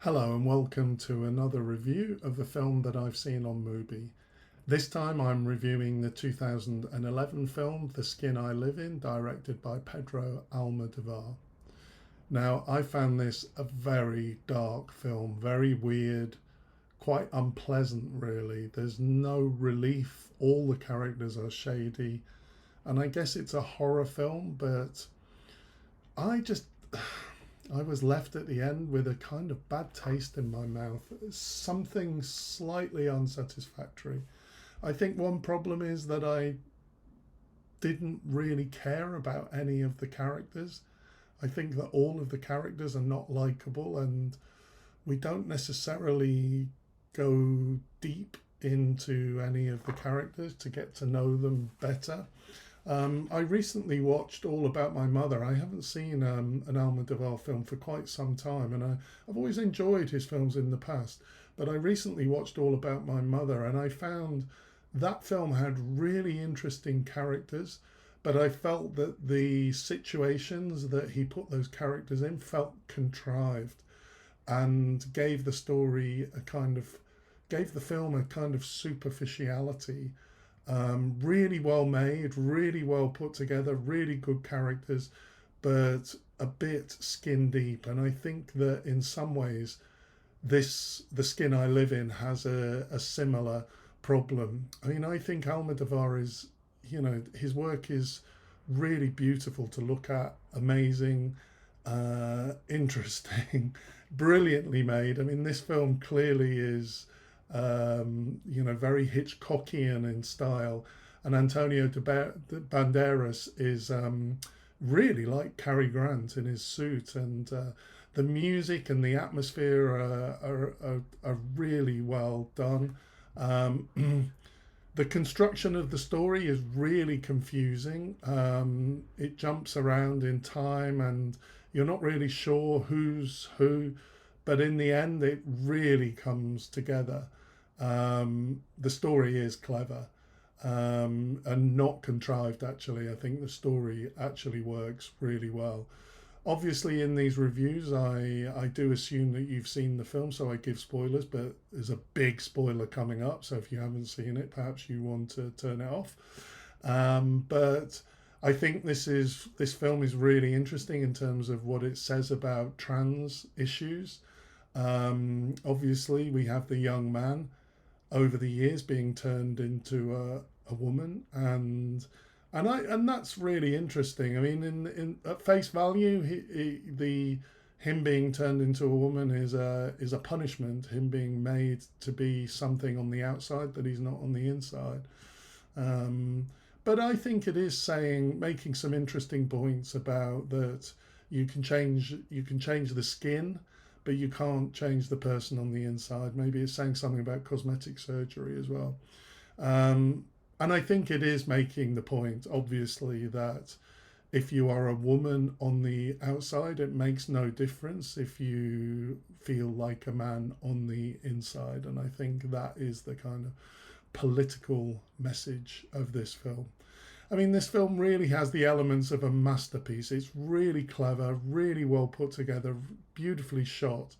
Hello and welcome to another review of a film that I've seen on Mubi. This time I'm reviewing the 2011 film The Skin I Live In, directed by Pedro Almodovar. Now, I found this a very dark film, very weird, quite unpleasant really. There's no relief, all the characters are shady, and I guess it's a horror film, but I just I was left at the end with a kind of bad taste in my mouth, something slightly unsatisfactory. I think one problem is that I didn't really care about any of the characters. I think that all of the characters are not likable, and we don't necessarily go deep into any of the characters to get to know them better. I recently watched All About My Mother. I haven't seen an Almodovar film for quite some time, and I've always enjoyed his films in the past. But I recently watched All About My Mother, and I found that film had really interesting characters, but I felt that the situations that he put those characters in felt contrived and gave the film a kind of superficiality. Really well made, really well put together, really good characters, but a bit skin deep. And I think that in some ways, The Skin I Live In has a similar problem. I mean, I think Almodovar is, his work is really beautiful to look at, amazing, interesting, brilliantly made. I mean, this film clearly is very Hitchcockian in style. And Antonio Banderas is really like Cary Grant in his suit, and the music and the atmosphere are really well done. The construction of the story is really confusing. It jumps around in time, and you're not really sure who's who, but in the end, it really comes together. The story is clever and not contrived, actually. I think the story actually works really well. Obviously, in these reviews, I do assume that you've seen the film, so I give spoilers, but there's a big spoiler coming up. So if you haven't seen it, perhaps you want to turn it off. But I think this film is really interesting in terms of what it says about trans issues. Obviously, we have the young man over the years being turned into a woman, and that's really interesting. I mean, in at face value, him being turned into a woman is a punishment. Him being made to be something on the outside that he's not on the inside. Um, but I think it is making some interesting points about that you can change the skin, but you can't change the person on the inside. Maybe it's saying something about cosmetic surgery as well. Um, and I think it is making the point, obviously, that if you are a woman on the outside, it makes no difference if you feel like a man on the inside. And I think that is the kind of political message of this film. I mean, this film really has the elements of a masterpiece. It's really clever, really well put together, beautifully shot,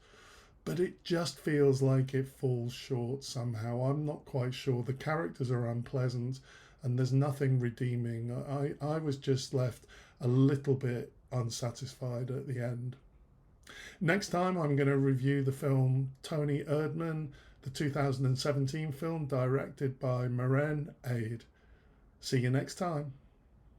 but it just feels like it falls short somehow. I'm not quite sure. The characters are unpleasant and there's nothing redeeming. I was just left a little bit unsatisfied at the end. Next time, I'm going to review the film Tony Erdmann, the 2017 film directed by Maren Aid. See you next time.